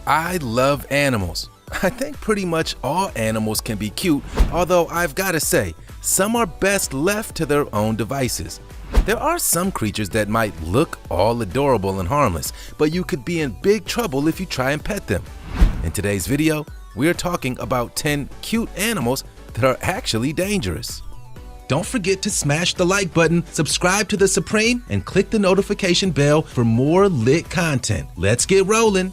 I love animals. I think pretty much all animals can be cute, although I've gotta say, some are best left to their own devices. There are some creatures that might look all adorable and harmless, but you could be in big trouble if you try and pet them. In today's video, we're talking about 10 cute animals that are actually dangerous. Don't forget to smash the like button, subscribe to The Supreme, and click the notification bell for more lit content. Let's get rolling.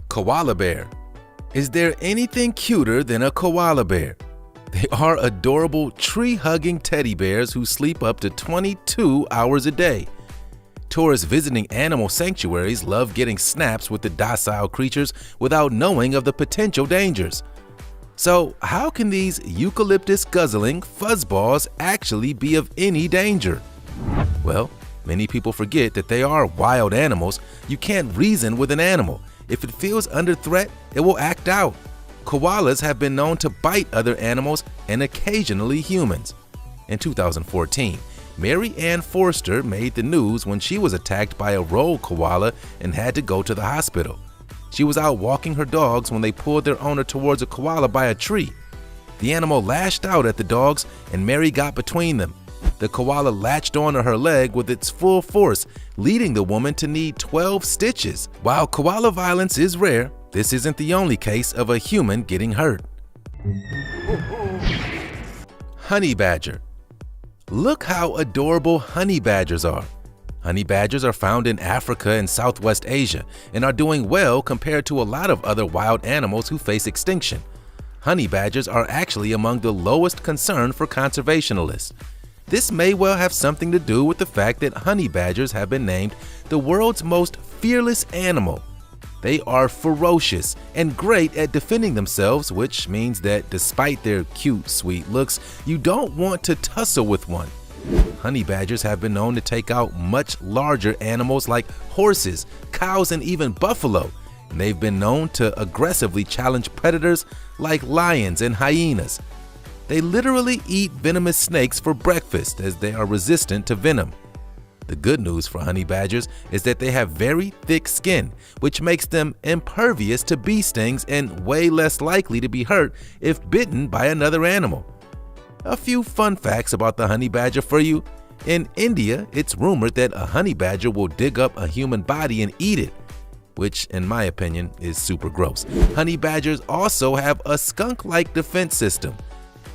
Koala bear. Is there anything cuter than a koala bear? They are adorable tree-hugging teddy bears who sleep up to 22 hours a day. Tourists visiting animal sanctuaries love getting snaps with the docile creatures without knowing of the potential dangers. So how can these eucalyptus-guzzling fuzzballs actually be of any danger? Well, many people forget that they are wild animals. You can't reason with an animal. If it feels under threat, it will act out. Koalas have been known to bite other animals and occasionally humans. In 2014, Mary Ann Forster made the news when she was attacked by a rogue koala and had to go to the hospital. She was out walking her dogs when they pulled their owner towards a koala by a tree. The animal lashed out at the dogs and Mary got between them. The koala latched onto her leg with its full force, leading the woman to need 12 stitches. While koala violence is rare, this isn't the only case of a human getting hurt. Honey badger. Look how adorable honey badgers are. Honey badgers are found in Africa and Southwest Asia and are doing well compared to a lot of other wild animals who face extinction. Honey badgers are actually among the lowest concern for conservationists. This may well have something to do with the fact that honey badgers have been named the world's most fearless animal. They are ferocious and great at defending themselves, which means that despite their cute, sweet looks, you don't want to tussle with one. Honey badgers have been known to take out much larger animals like horses, cows, and even buffalo. And they've been known to aggressively challenge predators like lions and hyenas. They literally eat venomous snakes for breakfast as they are resistant to venom. The good news for honey badgers is that they have very thick skin, which makes them impervious to bee stings and way less likely to be hurt if bitten by another animal. A few fun facts about the honey badger for you. In India, it's rumored that a honey badger will dig up a human body and eat it, which in my opinion is super gross. Honey badgers also have a skunk-like defense system.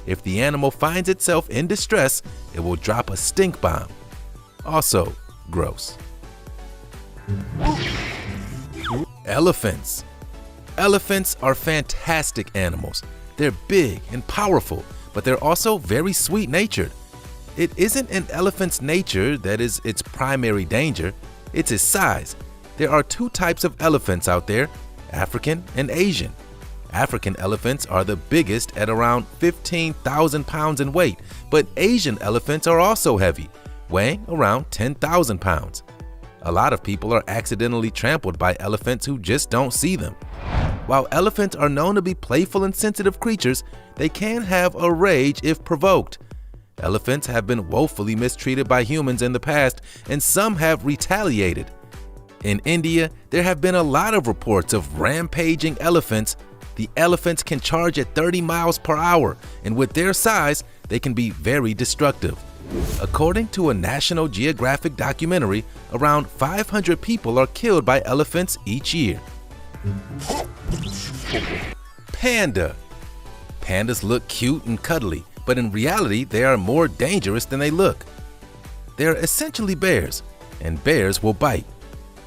If the animal finds itself in distress, it will drop a stink bomb. Also gross. Elephants. Elephants are fantastic animals. They're big and powerful, but they're also very sweet-natured. It isn't an elephant's nature that is its primary danger, it's its size. There are two types of elephants out there, African and Asian. African elephants are the biggest at around 15,000 pounds in weight, but Asian elephants are also heavy, weighing around 10,000 pounds. A lot of people are accidentally trampled by elephants who just don't see them. While elephants are known to be playful and sensitive creatures, they can have a rage if provoked. Elephants have been woefully mistreated by humans in the past, and some have retaliated. In India, there have been a lot of reports of rampaging elephants. The elephants can charge at 30 miles per hour, and with their size, they can be very destructive. According to a National Geographic documentary, around 500 people are killed by elephants each year. Panda. Pandas look cute and cuddly, but in reality, they are more dangerous than they look. They're essentially bears, and bears will bite.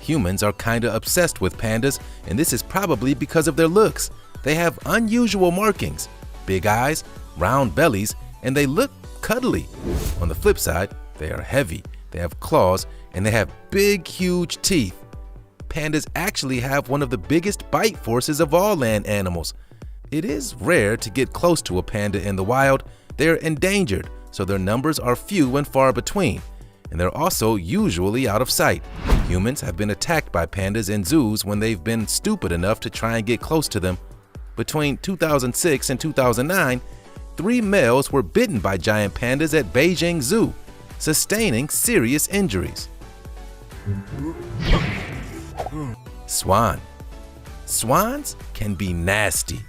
Humans are kinda obsessed with pandas, and this is probably because of their looks. They have unusual markings, big eyes, round bellies, and they look cuddly. On the flip side, they are heavy, they have claws, and they have big, huge teeth. Pandas actually have one of the biggest bite forces of all land animals. It is rare to get close to a panda in the wild. They're endangered, so their numbers are few and far between, and they're also usually out of sight. Humans have been attacked by pandas in zoos when they've been stupid enough to try and get close to them. Between 2006 and 2009, 3 males were bitten by giant pandas at Beijing Zoo. sustaining serious injuries. Swan. Swans can be nasty.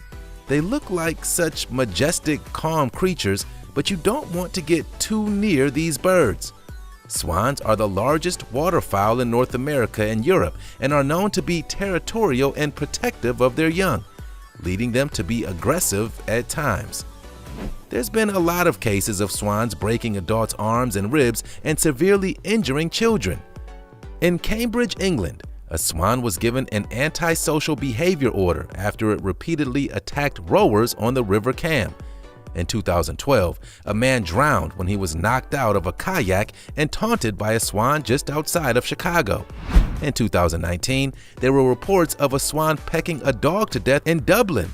They look like such majestic, calm creatures, but you don't want to get too near these birds. Swans are the largest waterfowl in North America and Europe and are known to be territorial and protective of their young, leading them to be aggressive at times. There's been a lot of cases of swans breaking adults' arms and ribs and severely injuring children. In Cambridge, England, a swan was given an antisocial behavior order after it repeatedly attacked rowers on the River Cam. In 2012, a man drowned when he was knocked out of a kayak and taunted by a swan just outside of Chicago. In 2019, there were reports of a swan pecking a dog to death in Dublin.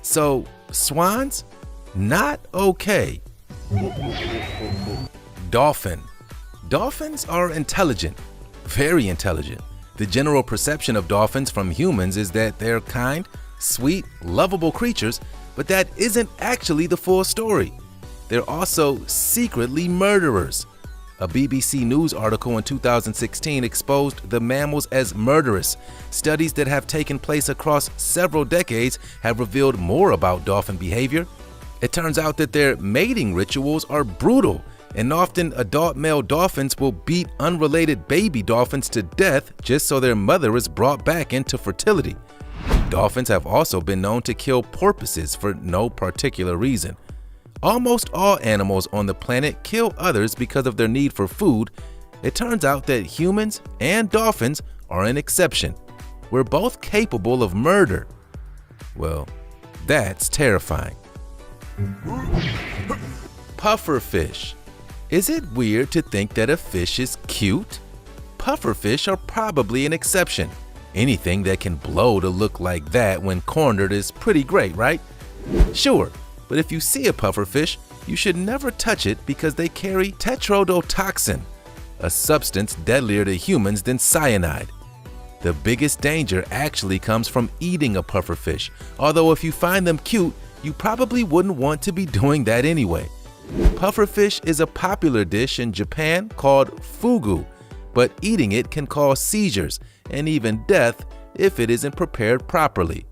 So, swans? Not okay. Dolphin. Dolphins are intelligent, very intelligent. The general perception of dolphins from humans is that they're kind, sweet, lovable creatures, but that isn't actually the full story. They're also secretly murderers. A BBC News article in 2016 exposed the mammals as murderous. Studies that have taken place across several decades have revealed more about dolphin behavior. It turns out that their mating rituals are brutal, and often adult male dolphins will beat unrelated baby dolphins to death just so their mother is brought back into fertility. Dolphins have also been known to kill porpoises for no particular reason. Almost all animals on the planet kill others because of their need for food. It turns out that humans and dolphins are an exception. We're both capable of murder. Well, that's terrifying. Pufferfish. Is it weird to think that a fish is cute? Pufferfish are probably an exception. Anything that can blow to look like that when cornered is pretty great, right? Sure, but if you see a pufferfish, you should never touch it because they carry tetrodotoxin, a substance deadlier to humans than cyanide. The biggest danger actually comes from eating a pufferfish, although if you find them cute, you probably wouldn't want to be doing that anyway. Pufferfish is a popular dish in Japan called fugu, but eating it can cause seizures and even death if it isn't prepared properly.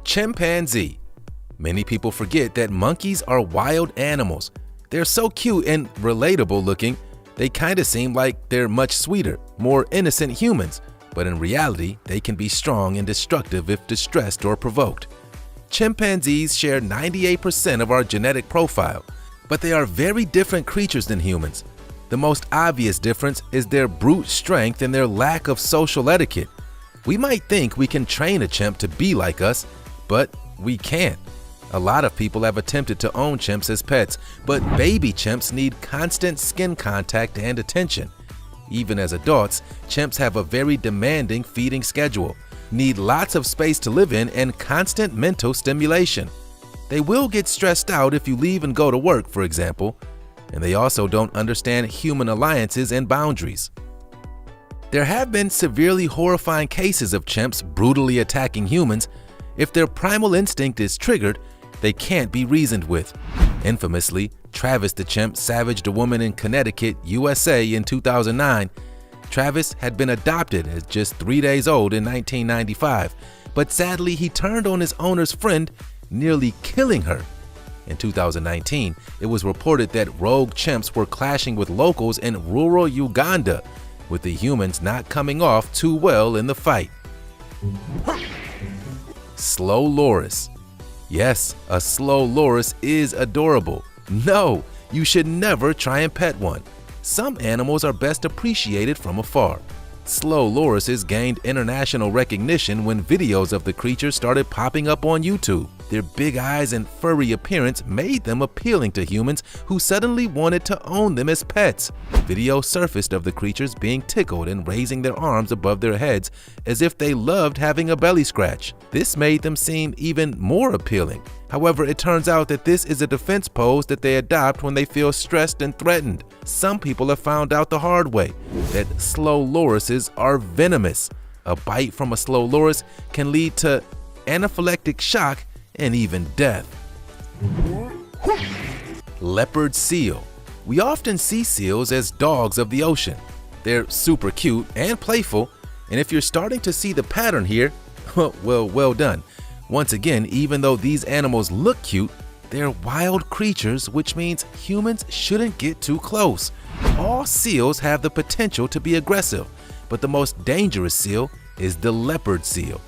Chimpanzee. Many people forget that monkeys are wild animals. They're so cute and relatable looking, they kinda seem like they're much sweeter, more innocent humans, but in reality, they can be strong and destructive if distressed or provoked. Chimpanzees share 98% of our genetic profile, but they are very different creatures than humans. The most obvious difference is their brute strength and their lack of social etiquette. We might think we can train a chimp to be like us, but we can't. A lot of people have attempted to own chimps as pets, but baby chimps need constant skin contact and attention. Even as adults, chimps have a very demanding feeding schedule, need lots of space to live in, and constant mental stimulation. They will get stressed out if you leave and go to work, for example, and they also don't understand human alliances and boundaries. There have been severely horrifying cases of chimps brutally attacking humans. If their primal instinct is triggered, they can't be reasoned with. Infamously, Travis the chimp savaged a woman in Connecticut, USA in 2009. Travis had been adopted as just 3 days old in 1995, but sadly he turned on his owner's friend, nearly killing her. In 2019, it was reported that rogue chimps were clashing with locals in rural Uganda, with the humans not coming off too well in the fight. Slow loris. Yes, a slow loris is adorable. No, you should never try and pet one. Some animals are best appreciated from afar. Slow lorises gained international recognition when videos of the creature started popping up on YouTube. Their big eyes and furry appearance made them appealing to humans who suddenly wanted to own them as pets. Videos surfaced of the creatures being tickled and raising their arms above their heads as if they loved having a belly scratch. This made them seem even more appealing. However, it turns out that this is a defense pose that they adopt when they feel stressed and threatened. Some people have found out the hard way that slow lorises are venomous. A bite from a slow loris can lead to anaphylactic shock and even death. Leopard seal. We often see seals as dogs of the ocean. They're super cute and playful, and if you're starting to see the pattern here, well done. Once again, even though these animals look cute, they're wild creatures, which means humans shouldn't get too close. All seals have the potential to be aggressive, but the most dangerous seal is the leopard seal.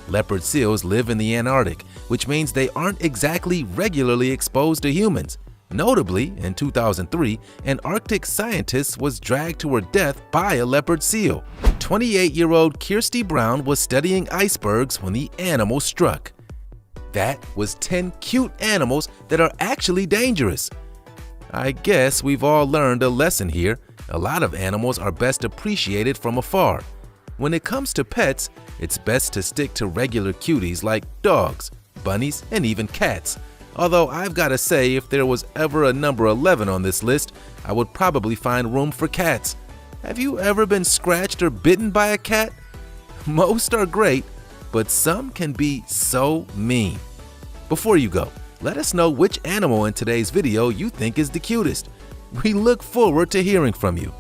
Leopard seals live in the Antarctic, which means they aren't exactly regularly exposed to humans. Notably, in 2003, an Arctic scientist was dragged to her death by a leopard seal. 28-year-old Kirsty Brown was studying icebergs when the animal struck. That was 10 cute animals that are actually dangerous. I guess we've all learned a lesson here. A lot of animals are best appreciated from afar. When it comes to pets, it's best to stick to regular cuties like dogs, bunnies, and even cats. Although I've got to say, if there was ever a number 11 on this list, I would probably find room for cats. Have you ever been scratched or bitten by a cat? Most are great, but some can be so mean. Before you go, let us know which animal in today's video you think is the cutest. We look forward to hearing from you.